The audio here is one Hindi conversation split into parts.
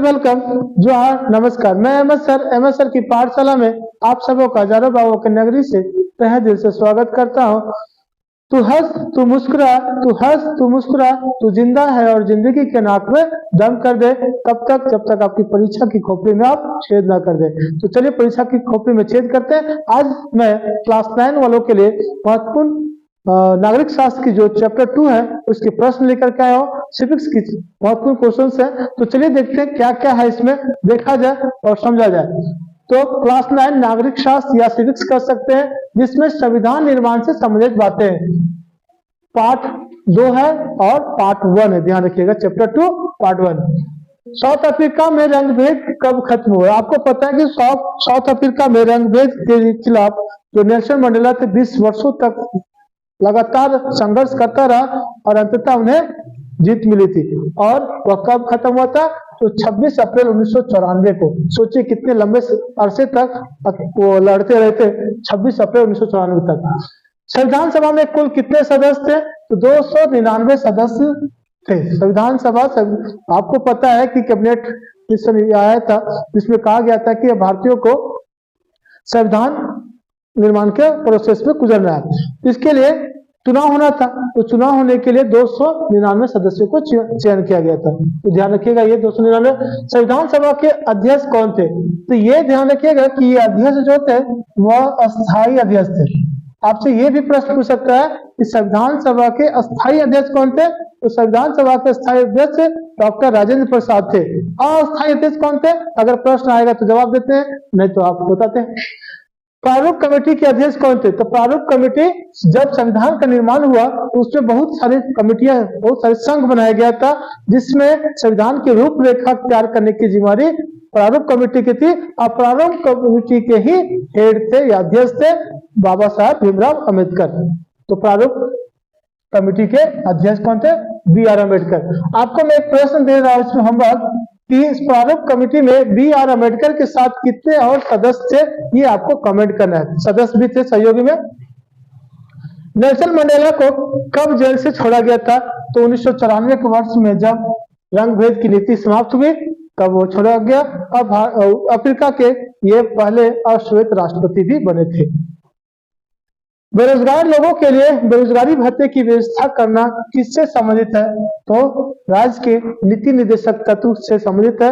वेलकम। जोहार, नमस्कार। मैं अहमद सर की पाठशाला में आप सबों का हजारों भावों के नगरी से तहे दिल से स्वागत करता हूँ। तू हंस, तू मुस्कुरा, तू हंस, तू मुस्कुरा, तू जिंदा है और जिंदगी के नाक में दम कर दे, तब तक जब तक आपकी परीक्षा की खोपड़ी में आप छेद ना कर दे। तो चलिए परीक्षा की खोपड़ी में छेद करते हैं। आज मैं क्लास 9 वालों के लिए महत्वपूर्ण नागरिक शास्त्र की जो चैप्टर 2 है उसके प्रश्न लेकर के आया हूँ। सिविक्स की महत्वपूर्ण क्वेश्चन है, तो चलिए देखते हैं क्या क्या है इसमें, देखा जाए और समझा जाए। तो क्लास 9 नागरिक शास्त्र या सिविक्स कर सकते हैं, जिसमें संविधान निर्माण से संबंधित बातें पार्ट 2 है और पार्ट 1 है। ध्यान रखिएगा, चैप्टर 2 पार्ट 1। साउथ अफ्रीका में रंगभेद कब खत्म हुआ? आपको पता है कि साउथ अफ्रीका में रंगभेद के खिलाफ जो नेल्सन मंडेला थे 20 वर्षों तक लगातार संघर्ष करता रहा और अंततः उन्हें जीत मिली थी। और वह कब खत्म हुआ था? तो 26 अप्रैल 1994 को। सोचिए कितने लंबे अरसे तक वो लड़ते रहे थे, 26 अप्रैल 1994 तक। संविधान सभा में कुल कितने सदस्य थे? तो 299 सदस्य थे। संविधान सभा आपको पता है कि कैबिनेट मिशन आया था, जिसमें कहा गया था कि भारतीयों को संविधान निर्माण के प्रोसेस में गुजरना है। इसके लिए चुनाव होना था, तो चुनाव होने के लिए 299 सदस्यों को चयन किया गया था। तो ध्यान रखिएगा, ये 299। संविधान सभा के अध्यक्ष कौन थे? तो ये ध्यान रखिएगा कि ये अध्यक्ष जो थे वह अस्थायी अध्यक्ष थे। आपसे ये भी प्रश्न पूछ सकता है कि संविधान सभा के अस्थायी अध्यक्ष कौन थे? तो संविधान सभा के अस्थायी अध्यक्ष डॉक्टर राजेंद्र प्रसाद थे। अस्थायी अध्यक्ष कौन थे? अगर प्रश्न आएगा तो जवाब देते हैं, नहीं तो आप बताते हैं। प्रारूप कमेटी के अध्यक्ष कौन थे? तो प्रारूप कमेटी, जब संविधान का निर्माण हुआ तो उसमें बहुत सारी कमेटियां, बहुत सारे संघ बनाया गया था, जिसमें संविधान की रूपरेखा तैयार करने की जिम्मेदारी प्रारूप कमेटी की थी। और प्रारूप कमेटी के ही हेड थे या अध्यक्ष थे बाबा साहब भीमराव अम्बेडकर। तो प्रारूप कमेटी के अध्यक्ष कौन थे? BR अम्बेडकर। आपको मैं एक प्रश्न दे रहा हूं इसमें होमवर्क कि इस प्रारूप कमेटी में BR अम्बेडकर के साथ कितने और सदस्य थे, ये आपको कमेंट करना है। सदस्य भी थे सहयोगी में। नेल्सन मंडेला को कब जेल से छोड़ा गया था? तो 1994 के वर्ष में जब रंगभेद की नीति समाप्त हुई तब वो छोड़ा गया। अब अफ्रीका के ये पहले अश्वेत राष्ट्रपति भी बने थे। बेरोजगार लोगों के लिए बेरोजगारी भत्ते की व्यवस्था करना किससे संबंधित है? तो राज्य के नीति निर्देशक तत्व से संबंधित है।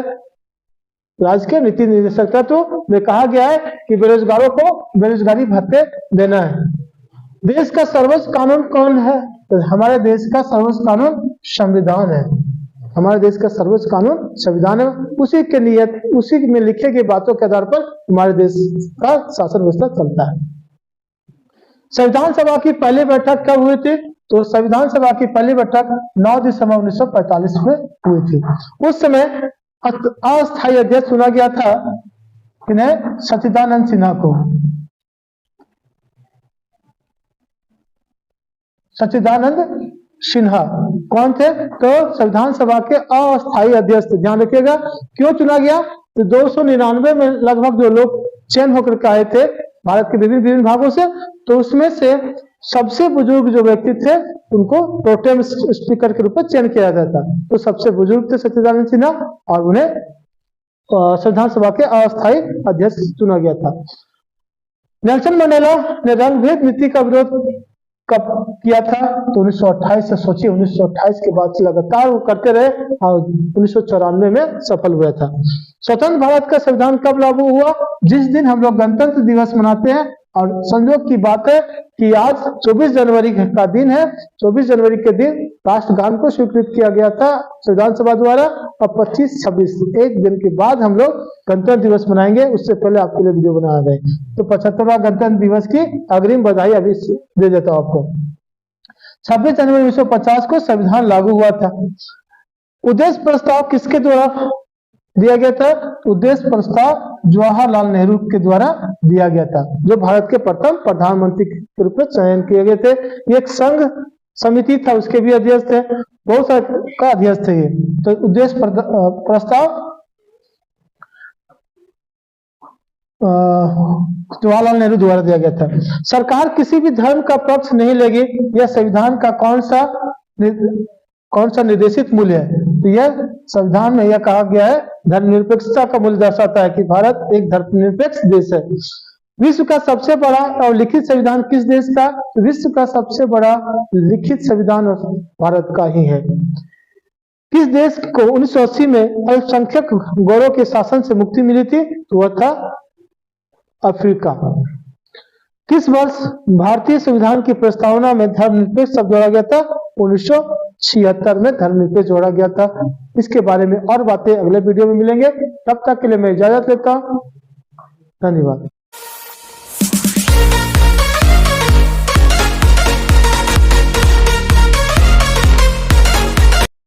राज्य के नीति निर्देशक तत्व में कहा गया है कि बेरोजगारों को बेरोजगारी भत्ते देना है। देश का सर्वोच्च कानून कौन है? तो हमारे देश का सर्वोच्च कानून संविधान है। हमारे देश का सर्वोच्च कानून संविधान है। उसी में लिखे गई बातों के आधार पर हमारे देश का शासन व्यवस्था चलता है। संविधान सभा की पहली बैठक कब हुई थी? तो संविधान सभा की पहली बैठक 9 दिसंबर 1945 में हुई थी। उस समय अस्थायी अध्यक्ष चुना गया था इन्हें सच्चिदानंद सिन्हा को। सच्चिदानंद सिन्हा कौन थे? तो संविधान सभा के अस्थायी अध्यक्ष थे। ध्यान रखिएगा, क्यों चुना गया? तो 299 में लगभग जो लोग चयन होकर के आए थे भारत के विभिन्न भागों से, तो उसमें से सबसे बुजुर्ग जो व्यक्ति थे उनको प्रोटेम स्पीकर के रूप में चयन किया जाता था। तो सबसे बुजुर्ग थे सच्चिदानंद सिन्हा और उन्हें संविधान सभा के अस्थायी अध्यक्ष चुना गया था। नेल्सन मंडेला ने रंगभेद नीति का विरोध कब किया था? तो 1928 से। सोचिए 1928 के बाद से लगातार वो करते रहे और 1994 में सफल हुआ था। स्वतंत्र भारत का संविधान कब लागू हुआ? जिस दिन हम लोग गणतंत्र दिवस मनाते हैं। और संयोग की बात है कि आज 24 जनवरी का दिन है। 24 जनवरी के दिन राष्ट्रगान को स्वीकृत किया गया था संविधान सभा द्वारा। और 25-26 एक दिन के बाद हम लोग गणतंत्र दिवस मनाएंगे। उससे पहले आपके लिए वीडियो बनाया गया, तो 75वां गणतंत्र दिवस की अग्रिम बधाई अभी दे देता हूं आपको। 26 जनवरी 1950 को संविधान लागू हुआ था। उद्देश्य प्रस्ताव किसके द्वारा दिया गया था? उद्देश्य प्रस्ताव जवाहरलाल नेहरू के द्वारा दिया गया था, जो भारत के प्रथम प्रधानमंत्री के रूप में चयन किए गए थे। ये एक संघ समिति था, उसके भी अध्यक्ष थे, बहुत सारे का अध्यक्ष थे ये। तो उद्देश्य प्रस्ताव जवाहरलाल नेहरू द्वारा दिया गया था। सरकार किसी भी धर्म का पक्ष नहीं लेगी, यह संविधान का कौन सा निर्देशित मूल्य है? तो यह संविधान में यह कहा गया है, धर्मनिरपेक्षता का मूल्य दर्शाता है कि भारत एक धर्मनिरपेक्ष देश है। विश्व का सबसे बड़ा और लिखित संविधान किस देश का? विश्व का सबसे बड़ा लिखित संविधान भारत का ही है। किस देश को 1980 में अल्पसंख्यक गौरों के शासन से मुक्ति मिली थी? तो वह था अफ्रीका। किस वर्ष भारतीय संविधान की प्रस्तावना में धर्मनिरपेक्ष शब्द जोड़ा गया था? 1976 में धर्मनिरपेक्ष जोड़ा गया था। इसके बारे में और बातें अगले वीडियो में मिलेंगे। तब तक के लिए मैं इजाजत लेता हूं। धन्यवाद।